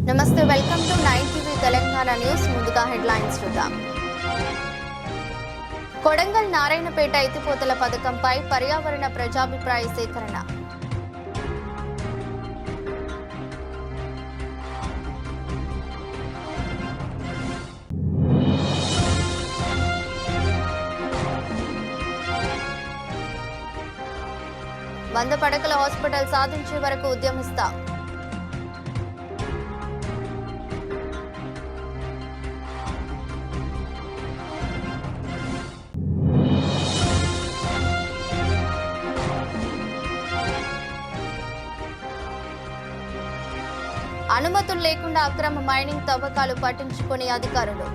నమస్తే, welcome to 9 TV Telangana news. ముందుగా headlines చూద్దాం. కొడంగల్ నారాయణపేట ఎత్తిపోతల పథకంపై పర్యావరణ ప్రజాభిప్రాయ సేకరణ. వంద పడకల హాస్పిటల్ సాధించే వరకు ఉద్యమిస్తాం. అనుమతులు లేకుండా అక్రమ మైనింగ్ తవ్వకాలు పట్టించుకునే అధికారులు.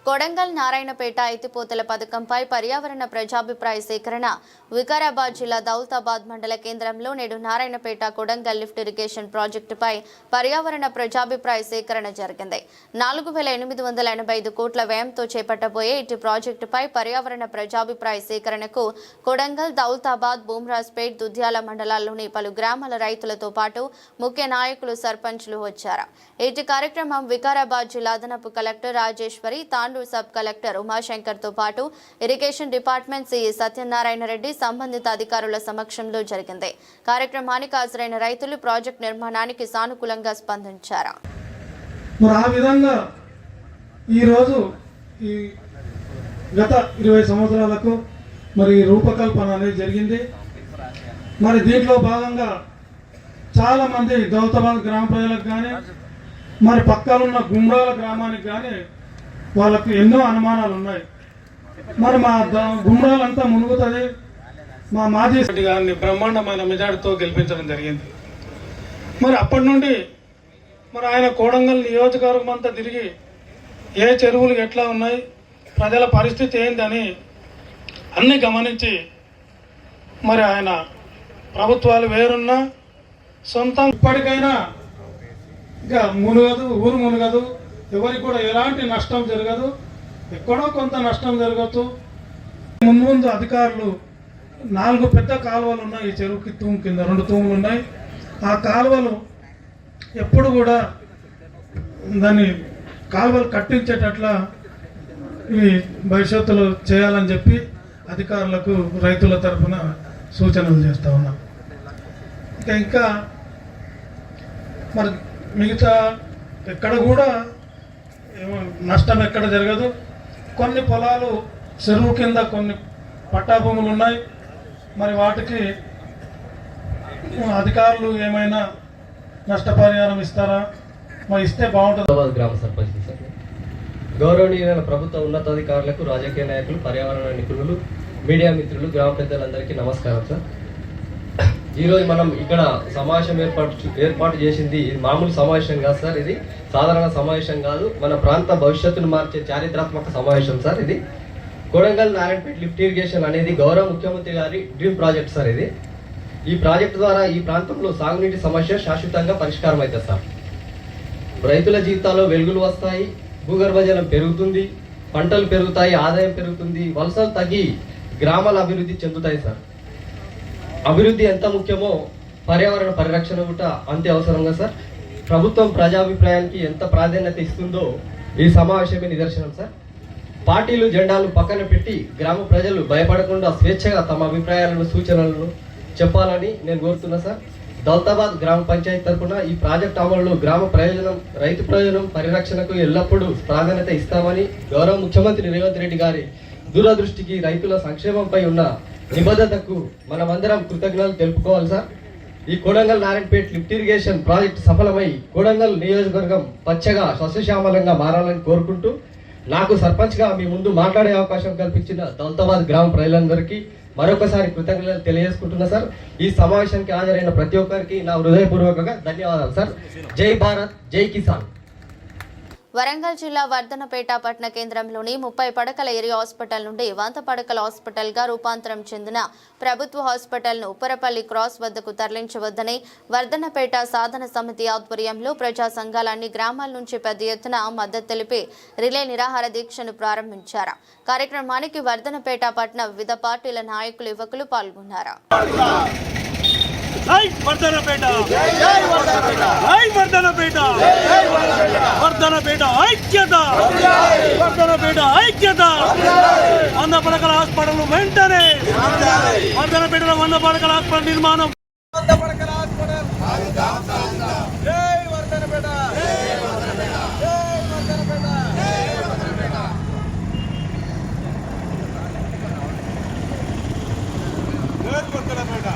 కొడంగల్ నారాయణపేట ఎత్తిపోతల పథకంపై పర్యావరణ ప్రజాభిప్రాయ సేకరణ. వికారాబాద్ జిల్లా దౌలతాబాద్ మండల కేంద్రంలో నేడు నారాయణపేట కొడంగల్ లిఫ్ట్ ఇరిగేషన్ ప్రాజెక్టుపై పర్యావరణ ప్రజాభిప్రాయ సేకరణ జరిగింది. 4885 కోట్ల వ్యయంతో చేపట్టబోయే ఇటు ప్రాజెక్టుపై పర్యావరణ ప్రజాభిప్రాయ సేకరణకు కొడంగల్, దౌలతాబాద్, బూమ్రాజ్పేట్, దుద్యాల మండలాల్లోని పలు గ్రామాల రైతులతో పాటు ముఖ్య నాయకులు, సర్పంచ్లు వచ్చారు. ఇటు కార్యక్రమం వికారాబాద్ జిల్లా అదనపు collector Rajeshwari, Tandur sub collector Umashankar తో పాటు irrigation department CE Satyanarayana Reddy సంబంధిత అధికారుల సమక్షంలో జరిగింది. కార్యక్రమానికి హాజరైన రైతులు ప్రాజెక్టు నిర్మాణానికి సానుకూలంగా స్పందించారు. ఆ విధంగా ఈరోజు ఈ గత 20 సంవత్సరాలకు మరి రూపకల్పన అనేది జరిగింది. మరి దీంట్లో భాగంగా చాలా మంది దౌలతాబాద్ గ్రామ ప్రజలకు కానీ మరి పక్కనున్న గుమ్రాల గ్రామానికి కానీ వాళ్ళకు ఎన్నో అనుమానాలు ఉన్నాయి. మరి మా గుమ్రాలంతా మునుగుతుంది. మా మాజీ గారిని బ్రహ్మాండమైన మెజార్టీతో గెలిపించడం జరిగింది. మరి అప్పటి నుండి మరి ఆయన కొడంగల్ నియోజకవర్గం అంతా తిరిగి ఏ చెరువులు ఎట్లా ఉన్నాయి, ప్రజల పరిస్థితి ఏందని అన్ని గమనించి మరి ఆయన ప్రభుత్వాలు వేరున్నా సొంతం ఇప్పటికైనా ఇంకా మునగదు, ఊరు మునగదు, ఎవరికి కూడా ఎలాంటి నష్టం జరగదు. ఎక్కడో కొంత నష్టం జరగచ్చు. ముందు అధికారులు 4 పెద్ద కాలువలు ఉన్నాయి. ఈ చెరువుకి తూము కింద 2 తూములు ఉన్నాయి. ఆ కాలువలు ఎప్పుడు కూడా దాన్ని కాలువలు కట్టించేటట్లా ఇవి భవిష్యత్తులో చేయాలని చెప్పి అధికారులకు రైతుల తరఫున సూచనలు చేస్తూ ఉన్నాం. ఇంకా మరి మిగతా ఎక్కడ కూడా నష్టం ఎక్కడ జరగదు. కొన్ని పొలాలు చెరువు కింద కొన్ని పట్టాభూములు ఉన్నాయి. మరి వాటికి అధికారులు ఏమైనా నష్టపరిహారం ఇస్తారా? మరి ఇస్తే బాగుంటుంది. గ్రామ సర్పంచ్ గౌరవనీయులైన ప్రభుత్వ ఉన్నతాధికారులకు, రాజకీయ నాయకులు, పర్యావరణ నిపుణులు, మీడియా మిత్రులు, గ్రామ పెద్దలందరికీ నమస్కారం సార్. ఈరోజు మనం ఇక్కడ సమావేశం ఏర్పాటు చేసింది మామూలు సమావేశం కాదు సార్. ఇది సాధారణ సమావేశం కాదు, మన ప్రాంత భవిష్యత్తును మార్చే చారిత్రాత్మక సమావేశం సార్. ఇది కొడంగల్ నారాయణపేట లిఫ్ట్ ఇరిగేషన్ అనేది గౌరవ ముఖ్యమంత్రి గారి డ్రీమ్ ప్రాజెక్ట్ సార్. ఇది ఈ ప్రాజెక్టు ద్వారా ఈ ప్రాంతంలో సాగునీటి సమస్య శాశ్వతంగా పరిష్కారం అవుతుంది సార్. రైతుల జీవితాల్లో వెలుగులు వస్తాయి, భూగర్భ జలం పెరుగుతుంది, పంటలు పెరుగుతాయి, ఆదాయం పెరుగుతుంది, వలసలు తగ్గి గ్రామాల అభివృద్ధి చెందుతాయి సార్. అభివృద్ధి ఎంత ముఖ్యమో పర్యావరణ పరిరక్షణ కూడా అంతే అవసరంగా సార్. ప్రభుత్వం ప్రజాభిప్రాయానికి ఎంత ప్రాధాన్యత ఇస్తుందో ఈ సమావేశమే నిదర్శనం సార్. పార్టీలు, జెండాలు పక్కన పెట్టి గ్రామ ప్రజలు భయపడకుండా స్వేచ్ఛగా తమ అభిప్రాయాలను, సూచనలను చెప్పాలని నేను కోరుతున్నా సార్. దౌలతాబాద్ గ్రామ పంచాయతీ తరఫున ఈ ప్రాజెక్ట్ అమలులో గ్రామ ప్రయోజనం, రైతు ప్రయోజనం పరిరక్షణకు ఎల్లప్పుడూ ప్రాధాన్యత ఇస్తామని గౌరవ ముఖ్యమంత్రి రేవంత్ రెడ్డి గారి దూరదృష్టికి, రైతుల సంక్షేమంపై ఉన్న నిబద్ధతకు మనమందరం కృతజ్ఞతలు తెలుపుకోవాలి సార్. ఈ Kodangal Narayanpet lift irrigation project సఫలమై కొడంగల్ నియోజకవర్గం పచ్చగా సస్యశ్యామలంగా మారాలని కోరుకుంటూ నాకు సర్పంచ్గా మీ ముందు మాట్లాడే అవకాశం కల్పించిన దౌలతాబాద్ గ్రామ ప్రజలందరికీ మరొకసారి కృతజ్ఞతలు తెలియజేసుకుంటున్నా సార్. ఈ సమావేశానికి హాజరైన ప్రతి ఒక్కరికి నా హృదయపూర్వకంగా ధన్యవాదాలు సార్. జై భారత్, జై కిసాన్. వరంగల్ జిల్లా వర్ధనపేట పట్టణ కేంద్రంలోని 30 పడకల ఏరియా హాస్పిటల్ నుండి 100 పడకల హాస్పిటల్గా రూపాంతరం చెందిన ప్రభుత్వ హాస్పిటల్ను ఉప్పరపల్లి క్రాస్ వద్దకు తరలించవద్దని వర్ధనపేట సాధన సమితి ఆధ్వర్యంలో ప్రజా సంఘాలన్నీ గ్రామాల నుంచి పెద్ద ఎత్తున మద్దతు తెలిపి రిలే నిరాహార దీక్షను ప్రారంభించారు. కార్యక్రమానికి వర్ధనపేట పట్టణ వివిధ పార్టీల నాయకులు యువకులు పాల్గొన్నారు. జై వర్ధనపేట జై వర్ధనపేట జై వర్ధనపేట జై వర్ధనపేట ఐక్యత వర్ధనపేట ఐక్యత 100 పడకల హాస్పిటల్ వెంటనే వర్ధనపేటలో 100 పడకల హాస్పిటల్ నిర్మాణం 100 పడకల హాస్పిటల్ జై వర్ధనపేట జై వర్ధనపేట జై వర్ధనపేట జై వర్ధనపేట జై వర్ధనపేట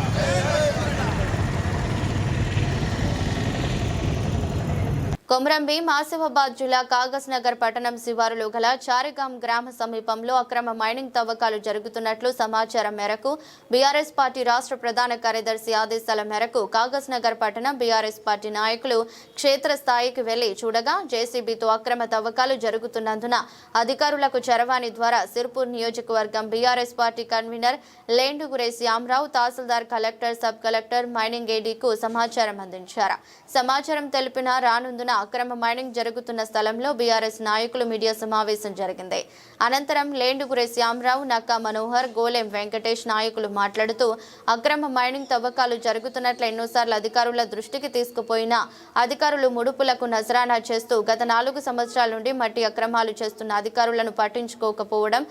కొమరంభీం ఆసిఫాబాద్ జిల్లా కాగజ్ నగర్ పట్టణం శివారులో గల చారిగాం గ్రామ సమీపంలో అక్రమ మైనింగ్ తవ్వకాలు జరుగుతున్నట్లు సమాచారం మేరకు బీఆర్ఎస్ పార్టీ రాష్ట్ర ప్రధాన కార్యదర్శి ఆదేశాల మేరకు కాగజ్ నగర్ పట్టణం బీఆర్ఎస్ పార్టీ నాయకులు క్షేత్రస్థాయికి వెళ్లి చూడగా జేసీబీతో అక్రమ తవ్వకాలు జరుగుతున్నందున అధికారులకు చరవాణి ద్వారా సిర్పూర్ నియోజకవర్గం బీఆర్ఎస్ పార్టీ కన్వీనర్ లేండుగురే శ్యామరావు తహసీల్దార్ కలెక్టర్ సబ్ కలెక్టర్ మైనింగ్ ఏడీకు సమాచారం అందించారు. సమాచారం తెలిపిన రానుందున అక్రమ మైనింగ్ జరుగుతున్న స్థలంలో బీఆర్ఎస్ నాయకులు మీడియా సమావేశం జరిగింది. అనంతరం లేండుగురే శ్యామరావు, నక్కా మనోహర్, గోలెం వెంకటేష్ నాయకులు మాట్లాడుతూ అక్రమ మైనింగ్ తవ్వకాలు జరుగుతున్నట్లు ఎన్నోసార్లు అధికారుల దృష్టికి తీసుకుపోయినా అధికారులు ముడుపులకు నజరానా చేస్తూ గత 4 సంవత్సరాల నుండి మట్టి అక్రమాలు చేస్తున్న అధికారులను పట్టించుకోకపోవడం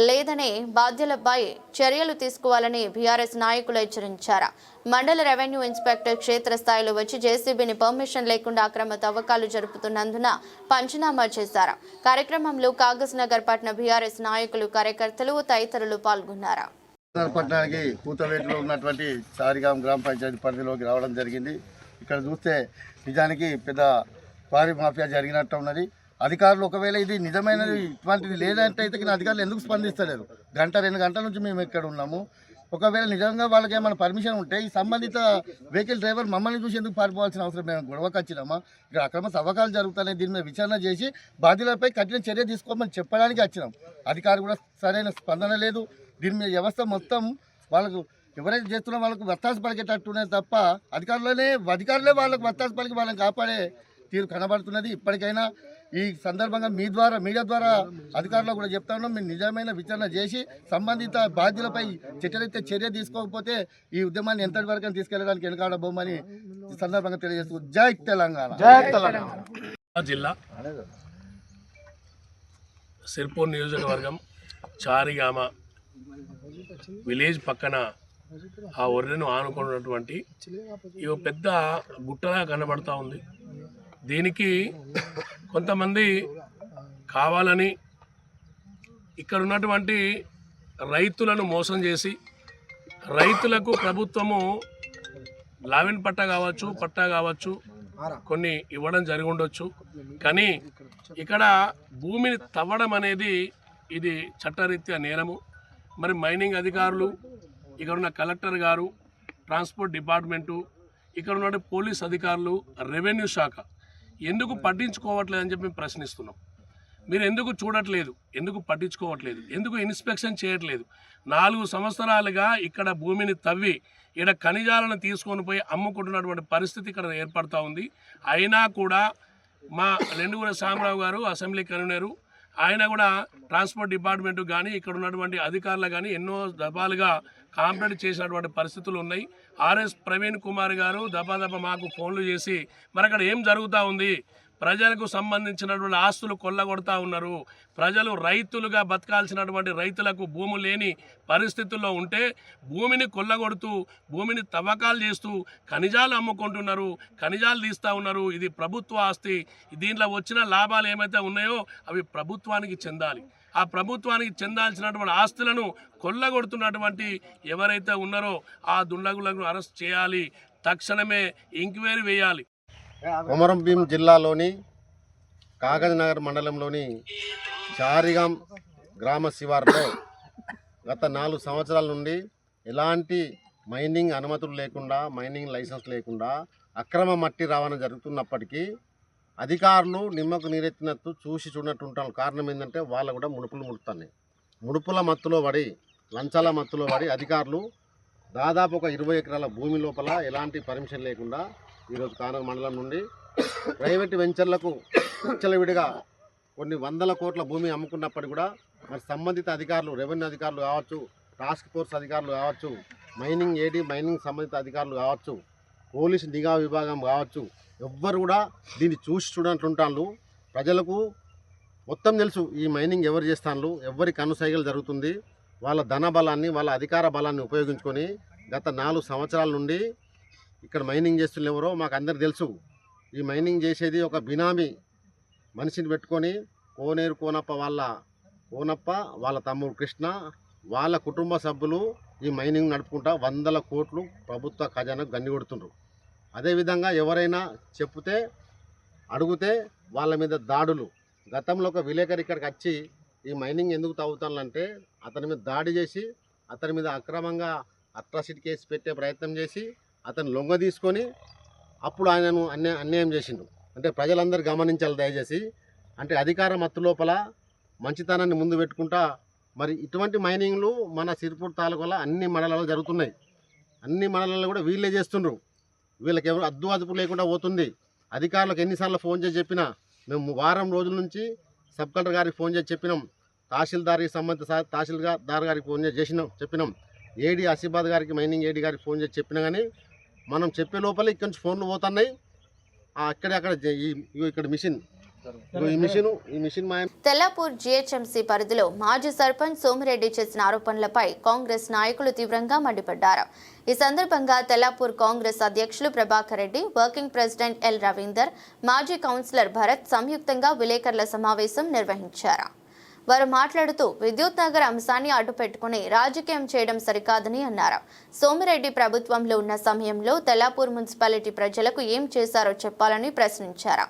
లేదని బాధ్యులపై చర్యలు తీసుకోవాలని బీఆర్ఎస్ నాయకులు హెచ్చరించారు. మండల రెవెన్యూ ఇన్స్పెక్టర్ క్షేత్రస్థాయిలో వచ్చి జేసీబీని పర్మిషన్ లేకుండా అక్రమ తవ్వకాలు జరుపుతున్నందున పంచనామా చేశారు. కార్యక్రమంలో కాగజ్ నగర్ పట్టణ బీఆర్ఎస్ నాయకులు, కార్యకర్తలు తదితరులు పాల్గొన్నారు. పట్టణానికి కూతవేటిలో ఉన్నటువంటి చారిగాం గ్రామ పంచాయతీ పరిధిలోకి రావడం జరిగింది. ఇక్కడ చూస్తే నిజానికి పెద్ద క్వారీ మాఫియా జరిగినట్టు ఉన్నది. అధికారులు ఒకవేళ ఇది నిజమైనది ఇటువంటిది లేదంటే అయితే అధికారులు ఎందుకు స్పందిస్తలేరు? 1-2 గంటల నుంచి మేము ఇక్కడ ఉన్నాము. ఒకవేళ నిజంగా వాళ్ళకి ఏమైనా పర్మిషన్ ఉంటే ఈ సంబంధిత వెహికల్ డ్రైవర్ మమ్మల్ని చూసి ఎందుకు పారిపోవాల్సిన అవసరం? మేము గొడవకు వచ్చినామా? ఇక్కడ అక్రమ తవ్వకాలు జరుగుతున్నాయి, దీని మీద విచారణ చేసి బాధ్యులపై కఠిన చర్య తీసుకోమని చెప్పడానికి వచ్చినాం. అధికారులు కూడా సరైన స్పందన లేదు. దీని మీద వ్యవస్థ మొత్తం వాళ్ళకు ఎవరైతే చేస్తున్నా వాళ్ళకు వత్తాసు పలికేటట్టునే తప్ప అధికారులే వాళ్ళకు వత్తాసు పలికి వాళ్ళని కాపాడే తీరు కనబడుతున్నది. ఇప్పటికైనా ఈ సందర్భంగా మీడియా ద్వారా అధికారులకు కూడా చెప్తా ఉన్నాం, మీరు నిజమైన విచారణ చేసి సంబంధిత బాధ్యులపై చర్య తీసుకోకపోతే ఈ ఉద్యమాన్ని ఎంతటి వరకు తీసుకెళ్లడానికి వెనకాడబోమని ఈ సందర్భంగా తెలియజేస్తూ జై తెలంగాణ. జిల్లా సిర్పూర్ నియోజకవర్గం చారిగామ విలేజ్ పక్కన ఆ ఒర్రెను ఆనుకున్నటువంటి ఈ పెద్ద గుట్టలా కనబడతా ఉంది. దీనికి కొంతమంది కావాలని ఇక్కడ ఉన్నటువంటి రైతులను మోసం చేసి రైతులకు ప్రభుత్వము లావెన్ పట్టా కావచ్చు కొన్ని ఇవ్వడం జరిగి ఉండొచ్చు. కానీ ఇక్కడ భూమిని తవ్వడం అనేది ఇది చట్టరీత్యా నేరము. మరి మైనింగ్ అధికారులు, ఇక్కడ ఉన్న కలెక్టర్ గారు, ట్రాన్స్పోర్ట్ డిపార్ట్మెంటు, ఇక్కడ ఉన్న పోలీస్ అధికారులు, రెవెన్యూ శాఖ ఎందుకు పట్టించుకోవట్లేదని చెప్పి మేము ప్రశ్నిస్తున్నాం. మీరు ఎందుకు చూడట్లేదు? ఎందుకు పట్టించుకోవట్లేదు? ఎందుకు ఇన్స్పెక్షన్ చేయట్లేదు? 4 సంవత్సరాలుగా ఇక్కడ భూమిని తవ్వి ఇక్కడ ఖనిజాలను తీసుకొని పోయి అమ్ముకుంటున్నటువంటి పరిస్థితి ఇక్కడ ఏర్పడుతూ ఉంది. అయినా కూడా మా లేండుగురే శ్యామరావు గారు అసెంబ్లీ కన్వీనరు, ఆయన కూడా ట్రాన్స్పోర్ట్ డిపార్ట్మెంట్ కానీ ఇక్కడ ఉన్నటువంటి అధికారులు కానీ ఎన్నో దఫాలుగా కాంప్లైంట్ చేసినటువంటి పరిస్థితులు ఉన్నాయి. ఆర్ఎస్ ప్రవీణ్ కుమార్ గారు దఫాదఫా మాకు ఫోన్లు చేసి మరి అక్కడ ఏం జరుగుతూ ఉంది, ప్రజలకు సంబంధించినటువంటి ఆస్తులు కొల్లగొడతా ఉన్నారు, ప్రజలు రైతులుగా బతకాల్సినటువంటి రైతులకు భూములు లేని పరిస్థితుల్లో ఉంటే భూమిని కొల్లగొడుతూ భూమిని తవ్వకాలు చేస్తూ ఖనిజాలు అమ్ముకుంటున్నారు, ఖనిజాలు తీస్తూ ఉన్నారు. ఇది ప్రభుత్వ ఆస్తి. దీంట్లో వచ్చిన లాభాలు ఏమైతే ఉన్నాయో అవి ప్రభుత్వానికి చెందాలి. ఆ ప్రభుత్వానికి చెందాల్సినటువంటి ఆస్తులను కొల్లగొడుతున్నటువంటి ఎవరైతే ఉన్నారో ఆ దుండగులను అరెస్ట్ చేయాలి, తక్షణమే ఎంక్వైరీ వేయాలి. కొమరంభీం జిల్లాలోని కాగజ్ నగర్ మండలంలోని చారిగాం గ్రామ శివారులో గత 4 సంవత్సరాల నుండి ఎలాంటి మైనింగ్ అనుమతులు లేకుండా, మైనింగ్ లైసెన్స్ లేకుండా అక్రమ మట్టి రవాణా జరుగుతున్నప్పటికీ అధికారులు నిమ్మకు నీరెత్తినట్టు చూసి చూడనట్టు ఉంటారు. కారణం ఏంటంటే వాళ్ళు కూడా ముడుపులు ముడుతున్నాయి. ముడుపుల మత్తులో పడి, లంచాల మత్తులో పడి అధికారులు దాదాపు ఒక 20 ఎకరాల భూమి లోపల ఎలాంటి పర్మిషన్ లేకుండా ఈరోజు కానూరు మండలం నుండి ప్రైవేటు వెంచర్లకు విచ్చలవిడిగా కొన్ని వందల కోట్ల భూమి అమ్ముకున్నప్పటికీ కూడా మరి సంబంధిత అధికారులు, రెవెన్యూ అధికారులు కావచ్చు, టాస్క్ ఫోర్స్ అధికారులు కావచ్చు, మైనింగ్ సంబంధిత అధికారులు కావచ్చు, పోలీసు నిఘా విభాగం కావచ్చు, ఎవ్వరు కూడా దీన్ని చూసి చూడనట్లుంటాను. ప్రజలకు మొత్తం తెలుసు ఈ మైనింగ్ ఎవరు చేస్తాను, ఎవరి కనుసైగలు జరుగుతుంది. వాళ్ళ ధన బలాన్ని, వాళ్ళ అధికార బలాన్ని ఉపయోగించుకొని గత 4 సంవత్సరాల నుండి ఇక్కడ మైనింగ్ చేస్తున్న ఎవరో మాకు అందరు తెలుసు. ఈ మైనింగ్ చేసేది ఒక బినామీ మనిషిని పెట్టుకొని కోనేరు కోనప్ప వాళ్ళ తమ్ముడు కృష్ణ, వాళ్ళ కుటుంబ సభ్యులు ఈ మైనింగ్ నడుపుకుంటా 100 కోట్లు ప్రభుత్వ ఖజానాకు గన్ని కొడుతుండ్రు. అదేవిధంగా ఎవరైనా అడిగితే వాళ్ళ మీద దాడులు. గతంలో ఒక విలేకరు ఇక్కడికి వచ్చి ఈ మైనింగ్ ఎందుకు తవ్వుతానంటే అతని మీద దాడి చేసి అతని మీద అక్రమంగా అట్రాసిటీ కేసు పెట్టే ప్రయత్నం చేసి అతను లొంగ తీసుకొని అప్పుడు ఆయనను అన్యాయం చేసిండు. అంటే ప్రజలందరూ గమనించాలి దయచేసి. అంటే అధికార మత్తు లోపల మంచితనాన్ని ముందు పెట్టుకుంటా మరి ఇటువంటి మైనింగ్లు మన సిరిపూర్ తాలూకాలో అన్ని మండలాల్లో జరుగుతున్నాయి. అన్ని మండలాల్లో కూడా వీళ్ళే చేస్తుండ్రు. వీళ్ళకి ఎవరు అదుపు లేకుండా పోతుంది. అధికారులకు ఎన్నిసార్లు ఫోన్ చేసి చెప్పినా, మేము వారం రోజుల నుంచి సబ్ కలెక్టర్ గారికి ఫోన్ చేసి చెప్పినాం, తహసీల్దార్కి సంబంధిత తహసీల్దార్ గారికి ఫోన్ చేసి చెప్పినాం, ఏడీ ఆసిఫాబాద్ గారికి, మైనింగ్ ఏడీ గారికి ఫోన్ చేసి చెప్పినా కానీ మనం చెప్పే లోపల ఇక్కడి నుంచి ఫోన్లు పోతున్నాయి. ఇక్కడ మిషన్ మాయం. తెల్లాపూర్ జీహెచ్ఎంసీ పరిధిలో మాజీ సర్పంచ్ సోమిరెడ్డి చేసిన ఆరోపణలపై కాంగ్రెస్ నాయకులు తీవ్రంగా మండిపడ్డారు. ఈ సందర్భంగా తెల్లాపూర్ కాంగ్రెస్ అధ్యక్షులు Prabhakar Reddy, working president L Ravinder, మాజీ కౌన్సిలర్ భరత్ సంయుక్తంగా విలేకరుల సమావేశం నిర్వహించారు. వారు మాట్లాడుతూ విద్యుత్ నగర్ అంశాన్ని అడ్డుపెట్టుకుని రాజకీయం చేయడం సరికాదని అన్నారు. సోమిరెడ్డి ప్రభుత్వంలో ఉన్న సమయంలో తెల్లాపూర్ మున్సిపాలిటీ ప్రజలకు ఏం చేశారో చెప్పాలని ప్రశ్నించారు.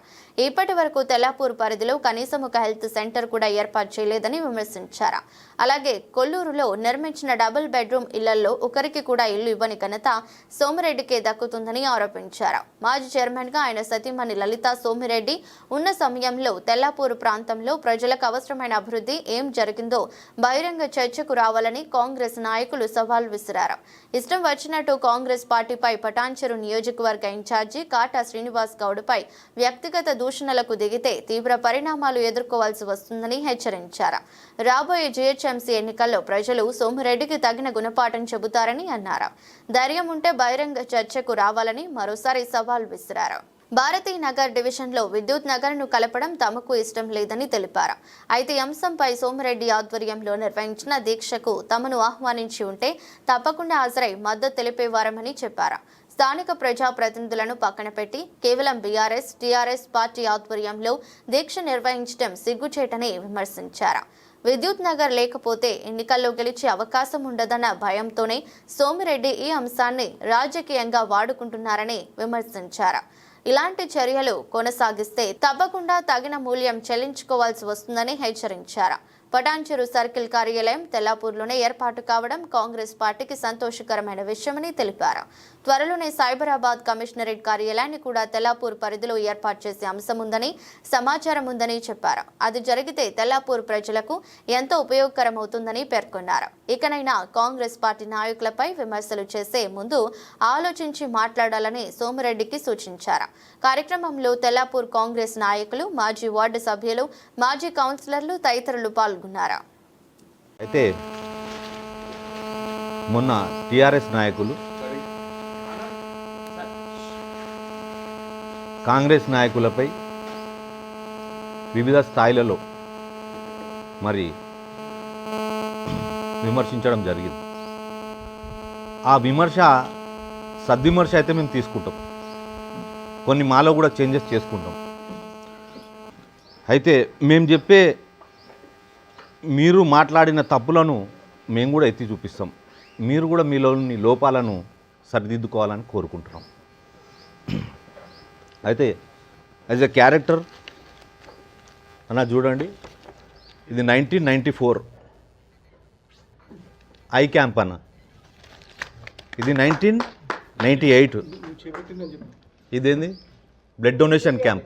ఇప్పటి వరకు తెల్లాపూర్ పరిధిలో కనీసం ఒక హెల్త్ సెంటర్ కూడా ఏర్పాటు చేయలేదని విమర్శించారు. అలాగే కొల్లూరులో నిర్మించిన డబుల్ బెడ్రూమ్ ఇళ్లలో ఒకరికి కూడా ఇల్లు ఇవ్వని ఘనత సోమిరెడ్డికే దక్కుతుందని ఆరోపించారు. మాజీ చైర్మన్ గా ఆయన సతీమణి లలిత సోమిరెడ్డి ఉన్న సమయంలో తెల్లాపూర్ ప్రాంతంలో ప్రజలకు అవసరమైన అభివృద్ధి ఏం జరిగిందో బహిరంగ చర్చకు రావాలని కాంగ్రెస్ నాయకులు సవాల్ విసిరారు. ఇష్టం వచ్చినట్టు కాంగ్రెస్ పార్టీపై పటాన్చెరు నియోజకవర్గ ఇన్ఛార్జి కాటా శ్రీనివాస్ గౌడ్పై వ్యక్తిగత దూషణలకు దిగితే తీవ్ర పరిణామాలు ఎదుర్కోవాల్సి వస్తుందని హెచ్చరించారు. రాబోయే జీహెచ్ఎంసీ ఎన్నికల్లో ప్రజలు సోమిరెడ్డికి తగిన గుణపాఠం చెబుతారని అన్నారు. ధైర్యం ఉంటే బహిరంగ చర్చకు రావాలని మరోసారి సవాల్ విసిరారు. భారతీ నగర్ డివిజన్లో విద్యుత్ నగర్ను కలపడం తమకు ఇష్టం లేదని తెలిపారు. అయితే అంశంపై సోమిరెడ్డి ఆధ్వర్యంలో నిర్వహించిన దీక్షకు తమను ఆహ్వానించి ఉంటే తప్పకుండా హాజరై మద్దతు తెలిపేవారమని చెప్పారు. స్థానిక ప్రజాప్రతినిధులను పక్కన పెట్టి కేవలం బీఆర్ఎస్, టీఆర్ఎస్ పార్టీ ఆధ్వర్యంలో దీక్ష నిర్వహించడం సిగ్గుచేటని విమర్శించారు. విద్యుత్ నగర్ లేకపోతే ఎన్నికల్లో గెలిచే అవకాశం ఉండదన్న భయంతోనే సోమిరెడ్డి ఈ అంశాన్ని రాజకీయంగా వాడుకుంటున్నారని విమర్శించారు. ఇలాంటి చర్యలు కొనసాగిస్తే తప్పకుండా తగిన మూల్యం చెల్లించుకోవాల్సి వస్తుందని హెచ్చరించారు. పటాన్చెరు సర్కిల్ కార్యాలయం తెల్లాపూర్లోనే ఏర్పాటు కావడం కాంగ్రెస్ పార్టీకి సంతోషకరమైన విషయమని తెలిపారు. త్వరలోనే సైబరాబాద్ కమిషనరేట్ కార్యాలయాన్ని కూడా తెల్లాపూర్ పరిధిలో ఏర్పాటు చేసే అంశం ఉందని సమాచారం ఉందని చెప్పారు. అది జరిగితే తెల్లాపూర్ ప్రజలకు ఎంతో ఉపయోగకరమవుతుందని పేర్కొన్నారు. ఇకనైనా కాంగ్రెస్ పార్టీ నాయకులపై విమర్శలు చేసే ముందు ఆలోచించి మాట్లాడాలని సోమిరెడ్డికి సూచించారు. కార్యక్రమంలో తెల్లాపూర్ కాంగ్రెస్ నాయకులు, మాజీ వార్డు సభ్యులు, మాజీ కౌన్సిలర్లు తదితరులు పాల్గొన్నారు. అయితే మొన్న టీఆర్ఎస్ నాయకులు కాంగ్రెస్ నాయకులపై వివిధ స్థాయిలలో మరి విమర్శించడం జరిగింది. ఆ విమర్శ సద్విమర్శ అయితే మేము తీసుకుంటాం, కొన్ని మాలో కూడా చేంజెస్ చేసుకుంటాం. అయితే మేము చెప్పే మీరు మాట్లాడిన తప్పులను మేము కూడా ఎత్తి చూపిస్తాం. మీరు కూడా మీలోని లోపాలను సరిదిద్దుకోవాలని కోరుకుంటున్నాం. అయితే యాజ్ ఎ క్యారెక్టర్ అన్న చూడండి, ఇది 1994 ఐ క్యాంప్ అన్న, ఇది 1998 ఇదేంది బ్లడ్ డొనేషన్ క్యాంప్.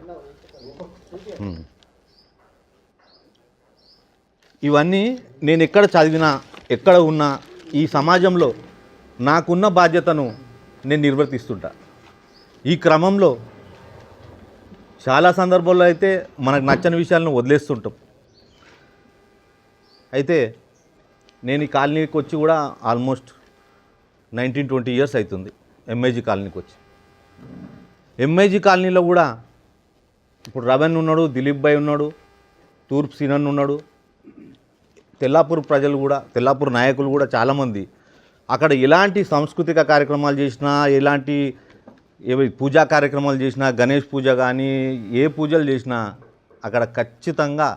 ఇవన్నీ నేను ఎక్కడ చదివినా ఎక్కడ ఉన్నా ఈ సమాజంలో నాకున్న బాధ్యతను నేను నిర్వర్తిస్తుంటా. ఈ క్రమంలో చాలా సందర్భాల్లో అయితే మనకు నచ్చని విషయాలను వదిలేస్తుంటాం. అయితే నేను ఈ కాలనీకి వచ్చి కూడా ఆల్మోస్ట్ 19-20 ఇయర్స్ అవుతుంది. ఎంఐజీ కాలనీకి వచ్చి ఎంఐజీ కాలనీలో కూడా ఇప్పుడు రవణ్ ఉన్నాడు, దిలీప్ భాయ్ ఉన్నాడు, తూర్పు సీనన్ ఉన్నాడు, తెల్లాపూర్ ప్రజలు కూడా, తెల్లాపూర్ నాయకులు కూడా చాలామంది అక్కడ ఎలాంటి సాంస్కృతిక కార్యక్రమాలు చేసినా, ఎలాంటి పూజా కార్యక్రమాలు చేసినా, గణేష్ పూజ కానీ ఏ పూజలు చేసినా అక్కడ ఖచ్చితంగా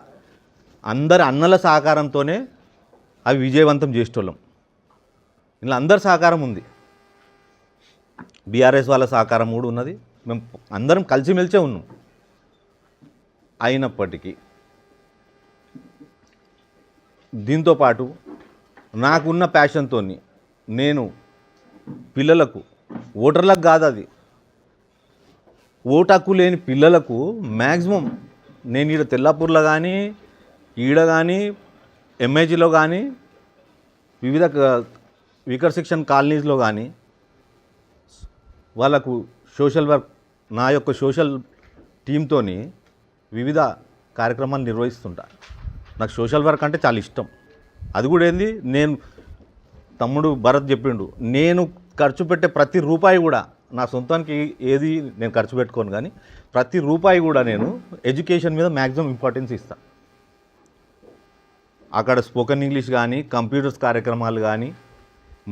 అందరి అన్నల సహకారంతోనే అవి విజయవంతం చేసేటోళ్ళం. ఇలా అందరి సహకారం ఉంది, బీఆర్ఎస్ వాళ్ళ సహకారం కూడా ఉన్నది. మేము అందరం కలిసిమెలిసే ఉన్నాం. అయినప్పటికీ దీంతోపాటు నాకున్న ప్యాషన్తో నేను పిల్లలకు, ఓటర్లకు కాదు అది, ఓటు హక్కు లేని పిల్లలకు మ్యాక్సిమం నేను ఈడ తెల్లాపూర్లో కానీ, ఈడ కానీ, ఎంఐజీలో కానీ, వివిధ వీకర్ సెక్షన్ కాలనీస్లో కానీ వాళ్ళకు సోషల్ వర్క్, నా యొక్క సోషల్ టీంతో వివిధ కార్యక్రమాలు నిర్వహిస్తుంటా. నాకు సోషల్ వర్క్ అంటే చాలా ఇష్టం. అది కూడా ఏంది, నేను తమ్ముడు భరత్ చెప్పిండు, నేను ఖర్చు పెట్టే ప్రతి రూపాయి కూడా నా సొంతానికి ఏది నేను ఖర్చు పెట్టుకోను, కానీ ప్రతి రూపాయి కూడా నేను ఎడ్యుకేషన్ మీద మ్యాక్సిమం ఇంపార్టెన్స్ ఇస్తాను. అక్కడ స్పోకెన్ ఇంగ్లీష్ కానీ, కంప్యూటర్స్ కార్యక్రమాలు కానీ,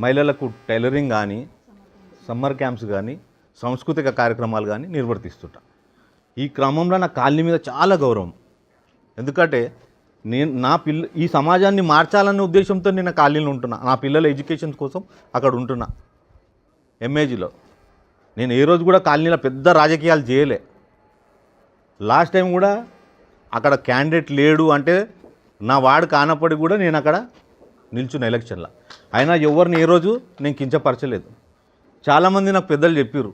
మహిళలకు టైలరింగ్ కానీ, సమ్మర్ క్యాంప్స్ కానీ, సాంస్కృతిక కార్యక్రమాలు కానీ నిర్వర్తిస్తుంటా. ఈ క్రమంలో నా కాలనీ మీద చాలా గౌరవం. ఎందుకంటే నేను ఈ సమాజాన్ని మార్చాలనే ఉద్దేశంతో నేను కాలనీలో ఉంటున్నా. నా పిల్లల ఎడ్యుకేషన్ కోసం అక్కడ ఉంటున్నా. ఎంఏజీలో నేను ఏ రోజు కూడా కాలనీలో పెద్ద రాజకీయాలు చేయలే. లాస్ట్ టైం కూడా అక్కడ క్యాండిడేట్ లేడు అంటే నా వార్డు కానప్పటికి కూడా నేను అక్కడ నిల్చున్న ఎలక్షన్లో. అయినా ఎవరిని ఏ రోజు నేను కించపరచలేదు. చాలామంది నాకు పెద్దలు చెప్పారు,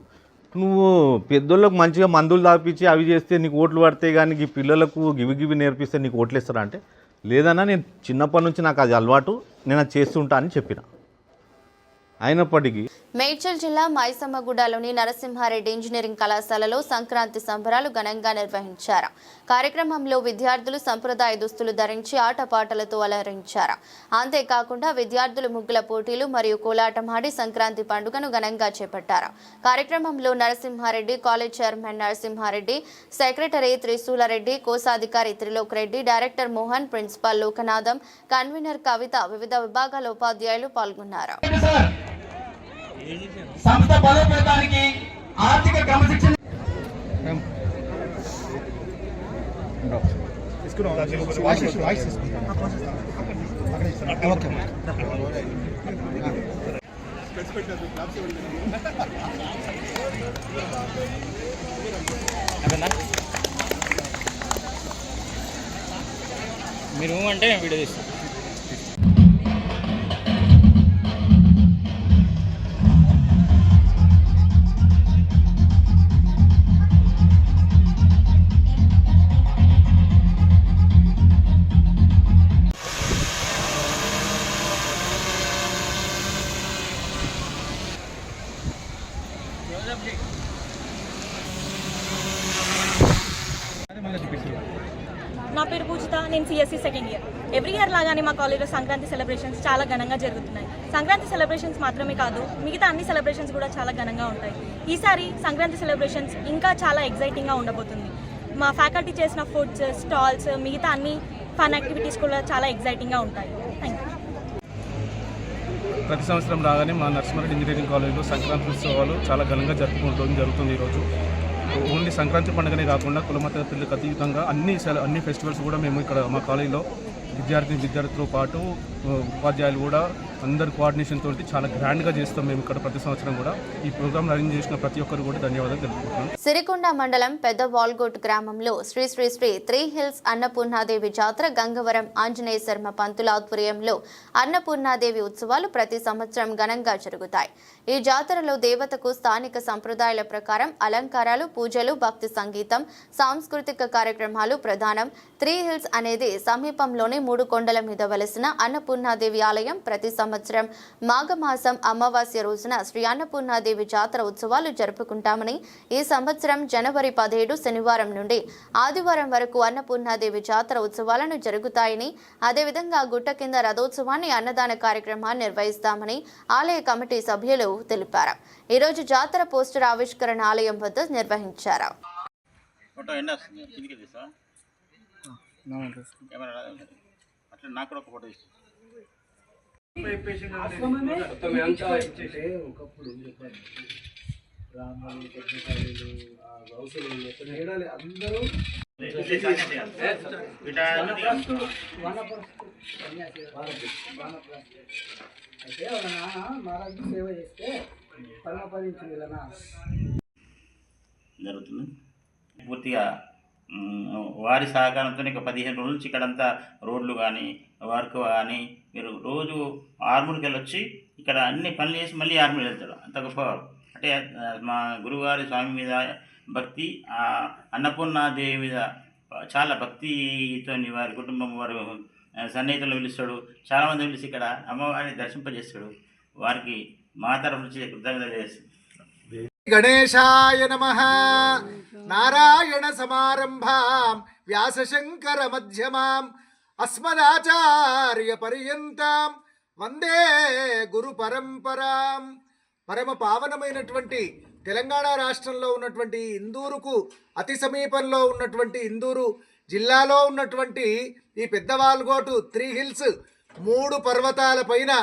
నువ్వు పెద్దోళ్ళకు మంచిగా మందులు తాపించి అవి చేస్తే నీకు ఓట్లు పడితే కానీ ఈ పిల్లలకు గివి నేర్పిస్తే నీకు ఓట్లు ఇస్తారా అంటే, లేదన్నా నేను చిన్నప్పటి నుంచి నాకు అది అలవాటు, నేను అది చేస్తుంటా అని చెప్పిన. అయినప్పటికీ మేడ్చల్ జిల్లా మైసమ్మగూడలోని నరసింహారెడ్డి ఇంజనీరింగ్ కళాశాలలో సంక్రాంతి సంబరాలు ఘనంగా నిర్వహించారు. కార్యక్రమంలో విద్యార్థులు సంప్రదాయ దుస్తులు ధరించి ఆటపాటలతో అలరించారు. అంతేకాకుండా విద్యార్థులు ముగ్గుల పోటీలు మరియు కోలాటం ఆడి సంక్రాంతి పండుగను ఘనంగా చేపట్టారు. కార్యక్రమంలో Narasimha Reddy college chairman Narasimha Reddy, secretary Trishula Reddy, కోశాధికారి Trilok Reddy, director Mohan, principal Lokanatham, convener Kavitha, వివిధ విభాగాల ఉపాధ్యాయులు పాల్గొన్నారు. సంస్థ బలోపేతానికి ఆర్థిక క్రమశిక్షణ మీరు అంటే వీడియో తీస్తాం. నా పేరు పూజిత, నేను CSC second year. Every year లాగానే మా కాలేజ్లో సంక్రాంతి సెలబ్రేషన్స్ చాలా ఘనంగా జరుగుతున్నాయి. సంక్రాంతి సెలబ్రేషన్స్ మాత్రమే కాదు, మిగతా అన్ని సెలబ్రేషన్స్ కూడా చాలా ఘనంగా ఉంటాయి. ఈసారి సంక్రాంతి సెలబ్రేషన్స్ ఇంకా చాలా ఎగ్జైటింగ్గా ఉండబోతుంది. మా ఫ్యాకల్టీ చేసిన ఫుడ్స్, స్టాల్స్, మిగతా అన్ని ఫన్ యాక్టివిటీస్ కూడా చాలా ఎగ్జైటింగ్గా ఉంటాయి. Thank you. ప్రతి సంవత్సరం రాగానే మా నరసింహారెడ్డి ఇంజనీరింగ్ కాలేజ్లో సంక్రాంతి ఉత్సవాలు చాలా ఘనంగా జరుగుతుంది. ఈరోజు ఓన్లీ సంక్రాంతి పండుగనే కాకుండా కులమత పిల్లలకు అతీతంగా అన్ని ఫెస్టివల్స్ కూడా మేము ఇక్కడ మా కాలేజీలో విద్యార్థులతో పాటు ఉపాధ్యాయులు కూడా అందరి కోఆర్డినేషన్ తోటి చాలా గ్రాండ్గా చేస్తాం మేము ఇక్కడ ప్రతి సంవత్సరం కూడా. ఈ ప్రోగ్రామ్ అరేంజ్ చేసిన ప్రతి ఒక్కరు కూడా ధన్యవాదాలు తెలుపుకుంటున్నాం. సిరికొండ మండలం పెద్ద వాల్గోట్ గ్రామంలో శ్రీ శ్రీ శ్రీ త్రీ హిల్స్ అన్నపూర్ణాదేవి జాతర గంగవరం ఆంజనేయ శర్మ పంతుల ఆధ్వర్యంలో అన్నపూర్ణాదేవి ఉత్సవాలు ప్రతి సంవత్సరం ఘనంగా జరుగుతాయి. ఈ జాతరలో దేవతకు స్థానిక సంప్రదాయాల ప్రకారం అలంకారాలు, పూజలు, భక్తి సంగీతం, సాంస్కృతిక కార్యక్రమాలు ప్రధానం. త్రీ హిల్స్ అనేది సమీపంలోని 3 కొండల మీద వెలసిన అన్నపూర్ణాదేవి ఆలయం. ప్రతి సంవత్సరం మాఘమాసం అమావాస్య రోజున శ్రీ అన్నపూర్ణాదేవి జాతర ఉత్సవాలు జరుపుకుంటామని, ఈ సంవత్సరం జనవరి 17 శనివారం నుండి ఆదివారం వరకు అన్నపూర్ణాదేవి జాతర ఉత్సవాలను జరుగుతాయని, అదేవిధంగా గుట్ట కింద రథోత్సవాన్ని, అన్నదాన కార్యక్రమాన్ని నిర్వహిస్తామని ఆలయ కమిటీ సభ్యులు తెలిపారు. ఈ రోజు జాతర పోస్టర్ ఆవిష్కరణ ఆలయం వద్ద నిర్వహించారు. జరుగుతుంది. పూర్తిగా వారి సహకారంతో ఇక 15 రోజుల నుంచి ఇక్కడంతా రోడ్లు కానీ వర్క్ కానీ మీరు రోజు ఆర్మూర్కి వెళ్ళొచ్చి ఇక్కడ అన్ని పనులు చేసి మళ్ళీ ఆర్మూర్ వెళ్తాడు. అంత గొప్పవాడు. అంటే మా గురువుగారి స్వామి మీద భక్తి, అన్నపూర్ణాదేవి మీద చాలా భక్తితో వారి కుటుంబం వారు సన్నిహితులు పిలుస్తాడు. చాలామంది పిలిచి ఇక్కడ అమ్మవారిని దర్శింపజేస్తాడు. వారికి మా తరఫు నుంచి కృతజ్ఞతలు చేస్తాడు. గణేశాయ నమః. నారాయణ సమారంభాం వ్యాసశంకర మధ్యమాం అస్మదాచార్య పర్యంతం వందే గురు పరంపరాం. పరమ పావనమైనటువంటి తెలంగాణ రాష్ట్రంలో ఉన్నటువంటి ఇందూరుకు అతి సమీపంలో ఉన్నటువంటి ఇందూరు జిల్లాలో ఉన్నటువంటి ఈ పెద్ద వాల్గోటు 3 హిల్స్ 3 పర్వతాల పైన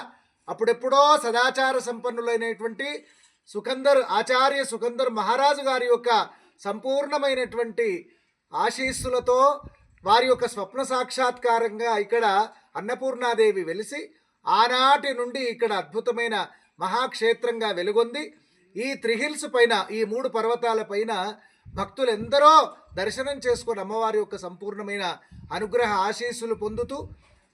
అప్పుడెప్పుడో సదాచార సంపన్నులైనటువంటి ఆచార్య సుకందర్ మహారాజు గారి యొక్క సంపూర్ణమైనటువంటి ఆశీస్సులతో వారి యొక్క స్వప్న సాక్షాత్కారంగా ఇక్కడ అన్నపూర్ణాదేవి వెలిసి ఆనాటి నుండి ఇక్కడ అద్భుతమైన మహాక్షేత్రంగా వెలుగొంది. ఈ 3 హిల్స్ పైన, ఈ 3 పర్వతాల పైన భక్తులు ఎందరో దర్శనం చేసుకొని అమ్మవారి యొక్క సంపూర్ణమైన అనుగ్రహ ఆశీస్సులు పొందుతూ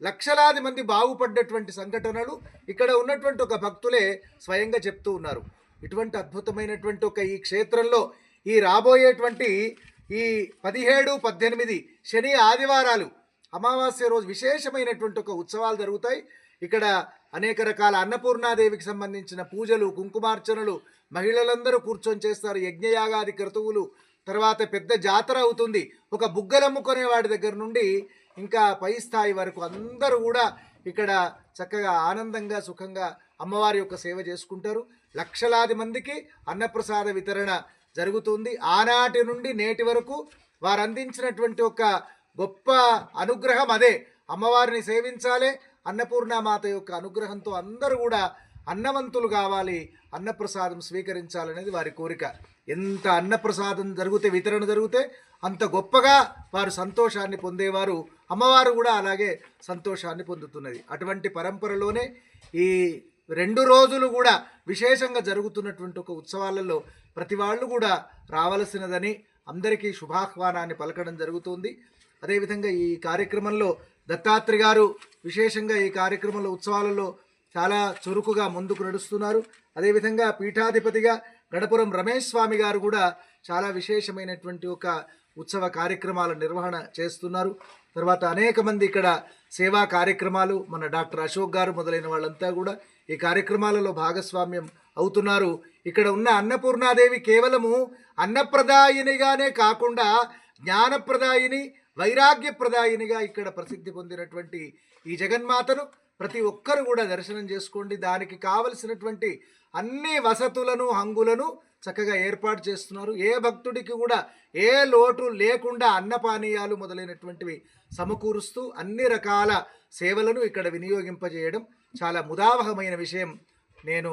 లక్షలాది మంది బాగుపడ్డటువంటి సంఘటనలు ఇక్కడ ఉన్నటువంటి ఒక భక్తులే స్వయంగా చెప్తూ ఉన్నారు. ఇటువంటి అద్భుతమైనటువంటి ఒక ఈ క్షేత్రంలో ఈ రాబోయేటువంటి ఈ 17, 18 శని ఆదివారాలు అమావాస్య రోజు విశేషమైనటువంటి ఒక ఉత్సవాలు జరుగుతాయి. ఇక్కడ అనేక రకాల అన్నపూర్ణాదేవికి సంబంధించిన పూజలు, కుంకుమార్చనలు మహిళలందరూ కూర్చొని చేస్తారు. యజ్ఞయాగాది క్రతువులు, తర్వాత పెద్ద జాతర అవుతుంది. ఒక బుగ్గలమ్ముకునే వాడి దగ్గర నుండి ఇంకా పై స్థాయి వరకు అందరూ కూడా ఇక్కడ చక్కగా ఆనందంగా సుఖంగా అమ్మవారి యొక్క సేవ చేసుకుంటారు. లక్షలాది మందికి అన్నప్రసాద వితరణ జరుగుతుంది. ఆనాటి నుండి నేటి వరకు వారు అందించినటువంటి ఒక గొప్ప అనుగ్రహం అదే. అమ్మవారిని సేవించాలి, అన్నపూర్ణామాత యొక్క అనుగ్రహంతో అందరూ కూడా అన్నవంతులు కావాలి, అన్నప్రసాదం స్వీకరించాలనేది వారి కోరిక. ఎంత అన్నప్రసాదం జరిగితే, వితరణ జరిగితే అంత గొప్పగా వారు సంతోషాన్ని పొందేవారు. అమ్మవారు కూడా అలాగే సంతోషాన్ని పొందుతున్నది. అటువంటి పరంపరలోనే ఈ 2 రోజులు కూడా విశేషంగా జరుగుతున్నటువంటి ఒక ఉత్సవాలలో ప్రతి వాళ్ళు కూడా రావలసినదని అందరికీ శుభాహ్వానాన్ని పలకడం జరుగుతుంది. అదేవిధంగా ఈ కార్యక్రమంలో దత్తాత్రి గారు విశేషంగా ఈ కార్యక్రమంలో ఉత్సవాలలో చాలా చురుకుగా ముందుకు నడుస్తున్నారు. అదేవిధంగా పీఠాధిపతిగా గణపురం రమేష్ స్వామి గారు కూడా చాలా విశేషమైనటువంటి ఒక ఉత్సవ కార్యక్రమాల నిర్వహణ చేస్తున్నారు. తర్వాత అనేక మంది ఇక్కడ సేవా కార్యక్రమాలు, మన డాక్టర్ అశోక్ గారు మొదలైన వాళ్ళంతా కూడా ఈ కార్యక్రమాలలో భాగస్వామ్యం అవుతున్నారు. ఇక్కడ ఉన్న అన్నపూర్ణాదేవి కేవలము అన్నప్రదాయినిగానే కాకుండా జ్ఞానప్రదాయిని, వైరాగ్యప్రదాయినిగా ఇక్కడ ప్రసిద్ధి పొందినటువంటి ఈ జగన్మాతను ప్రతి ఒక్కరు కూడా దర్శనం చేసుకోండి. దానికి కావలసినటువంటి అన్ని వసతులను, హంగులను చక్కగా ఏర్పాటు చేస్తున్నారు. ఏ భక్తుడికి కూడా ఏ లోటు లేకుండా అన్నపానీయాలు మొదలైనటువంటివి సమకూరుస్తూ అన్ని రకాల సేవలను ఇక్కడ వినియోగింపజేయడం చాలా ముదావహమైన విషయం. నేను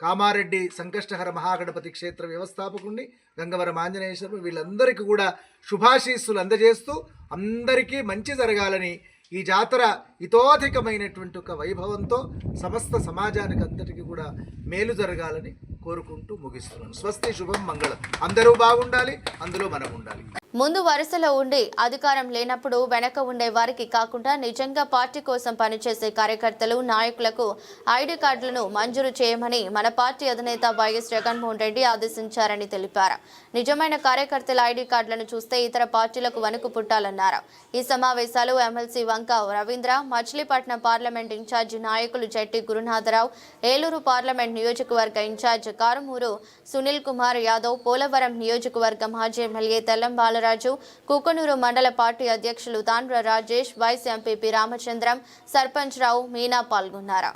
కామారెడ్డి సంకష్టహర మహాగణపతి క్షేత్ర వ్యవస్థాపకుడిని, గంగవరం ఆంజనేయ శర్మ, వీళ్ళందరికీ కూడా శుభాశీస్సులు అందజేస్తూ అందరికీ మంచి జరగాలని ఈ జాతర ఇతోధికమైనటువంటి ఒక వైభవంతో సమస్త సమాజానికి అంతటికి కూడా మేలు జరగాలని కోరుకుంటూ ముగిస్తున్నాను. స్వస్తి, శుభం, మంగళం. అందరూ బాగుండాలి, అందులో మనం ఉండాలి. ముందు వరుసలో ఉండి అధికారం లేనప్పుడు వెనక ఉండే వారికి కాకుండా నిజంగా పార్టీ కోసం పనిచేసే కార్యకర్తలు, నాయకులకు ఐడి కార్డులను మంజూరు చేయమని మన పార్టీ అధినేత వైఎస్ జగన్మోహన్ రెడ్డి ఆదేశించారని తెలిపారు. నిజమైన కార్యకర్తల ఐడి కార్డులను చూస్తే ఇతర పార్టీలకు వణుకు పుట్టాలన్నారు. ఈ సమావేశాలు ఎమ్మెల్సీ వంక రవీంద్ర, మచిలీపట్నం పార్లమెంట్ ఇన్ఛార్జి నాయకులు జట్టి గురునాథరావు, ఏలూరు పార్లమెంట్ నియోజకవర్గ ఇన్ఛార్జ్ కారుమూరు సునీల్ కుమార్ యాదవ్, పోలవరం నియోజకవర్గ మాజీ ఎమ్మెల్యే తెల్లం బాలరాజు, కుకునూరు మండల పార్టీ అధ్యక్షులు తాండ్ర రాజేష్, వైస్ ఎంపీపీ రామచంద్రం, సర్పంచ్ రావు, మీనా పాల్గొన్నారు.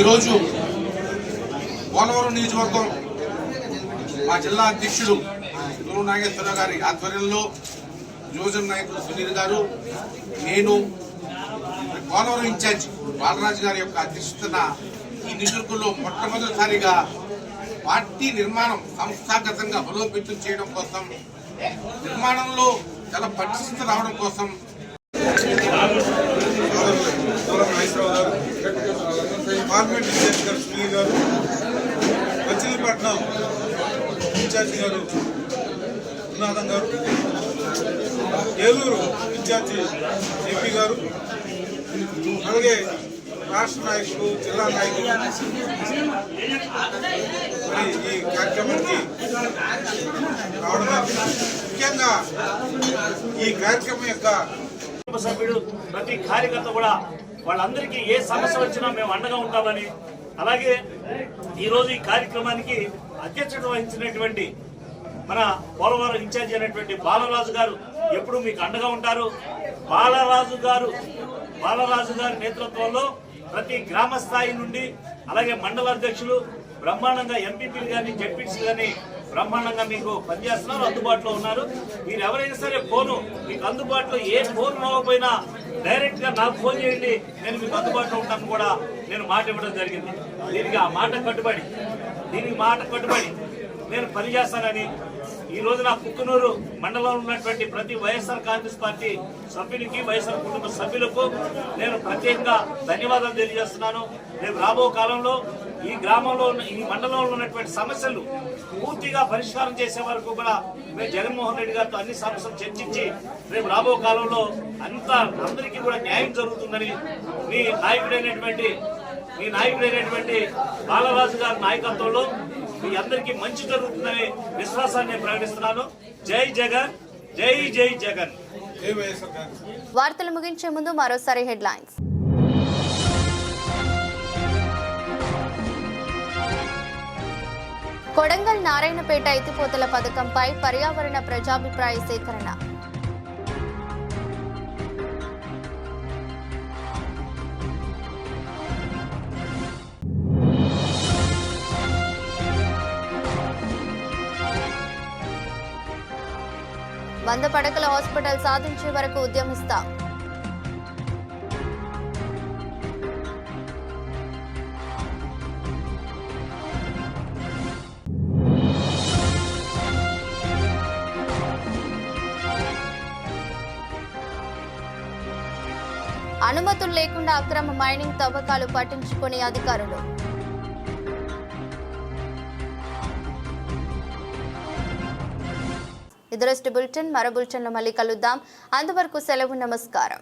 ఈరోజు పోలవరం నియోజకవర్గం మా జిల్లా అధ్యక్షుడు గురు నాగేశ్వరరావు గారి ఆధ్వర్యంలో యువజన నాయకుడు సునీల్ గారు, నేను పోలవరం ఇన్ఛార్జ్ బాలరాజు గారి యొక్క అధ్యక్షతన ఈ నియోజకవర్గంలో మొట్టమొదటిసారిగా పార్టీ నిర్మాణం సంస్థాగతంగా బలోపేతం చేయడం కోసం, నిర్మాణంలో చాలా పటిష్టత రావడం కోసం పార్లమెంట్ ఇన్ఛార్జి గారు సునీల్ గారు, మచిలీపట్నం ఇన్ఛార్జి గారు గురునాథం గారు, ఏలూరు ఇన్ఛార్జి ఎంపీ గారు, అలాగే రాష్ట్ర నాయకులు, జిల్లా నాయకులు ఈ కార్యక్రమానికి రావడం, ముఖ్యంగా ఈ కార్యక్రమం యొక్క సభ్యుడు ప్రతి కార్యకర్త కూడా వాళ్ళందరికీ ఏ సమస్య వచ్చినా మేము అండగా ఉంటామని, అలాగే ఈరోజు ఈ కార్యక్రమానికి అధ్యక్షత వహించినటువంటి మన పోలవరం ఇన్ఛార్జి అయినటువంటి బాలరాజు గారు ఎప్పుడు మీకు అండగా ఉంటారు. బాలరాజు గారి నేతృత్వంలో ప్రతి గ్రామ స్థాయి నుండి అలాగే మండల అధ్యక్షులు బ్రహ్మాండంగా, ఎంపీపీలు కానీ జెడ్పీసీలు కానీ బ్రహ్మాండంగా మీకు పనిచేస్తున్నారు, అందుబాటులో ఉన్నారు. మీరు ఎవరైనా సరే ఫోను మీకు అందుబాటులో, ఏ ఫోన్ అవ్వకపోయినా డైరెక్ట్ గా నాకు ఫోన్ చేయండి, నేను మీకు అందుబాటులో ఉంటాను కూడా నేను మాట ఇవ్వడం జరిగింది. దీనికి మాట కట్టుబడి నేను పనిచేస్తానని ఈ రోజు నా కుక్కునూరు మండలంలో ఉన్నటువంటి ప్రతి వైఎస్ఆర్ కాంగ్రెస్ పార్టీ సభ్యునికి, వైఎస్ఆర్ కుటుంబ సభ్యులకు నేను ప్రత్యేకంగా ధన్యవాదాలు తెలియజేస్తున్నాను. రేపు రాబో కాలంలో ఈ గ్రామంలో ఈ మండలంలో ఉన్నటువంటి సమస్యలు పూర్తిగా పరిష్కారం చేసే వరకు కూడా మేము జగన్మోహన్ రెడ్డి గారితో అన్ని సమస్యలు చర్చించి రేపు రాబో కాలంలో అందరికీ కూడా న్యాయం జరుగుతుందని మీ నాయకుడైనటువంటి బాలరాజు గారి నాయకత్వంలో మీ అందరికీ మంచి జరుగుతుందనే విశ్వాసాన్ని నేను ప్రకటిస్తున్నాను. జై జగన్, జై జై జగన్. వార్తలు ముగించే ముందు మరోసారి హెడ్లైన్స్. కొడంగల్ నారాయణపేట ఎత్తిపోతల పథకంపై పర్యావరణ ప్రజాభిప్రాయ సేకరణ. వంద పడకల హాస్పిటల్ సాధించే వరకు ఉద్యమిస్తాం. అనుమతులు లేకుండా అక్రమ మైనింగ్ తవ్వకాలు పట్టించుకునే అధికారులు. ఇది బులెటిన్. మరో బులెటిన్లో మళ్ళీ కలుద్దాం. అంతవరకు సెలవు. నమస్కారం.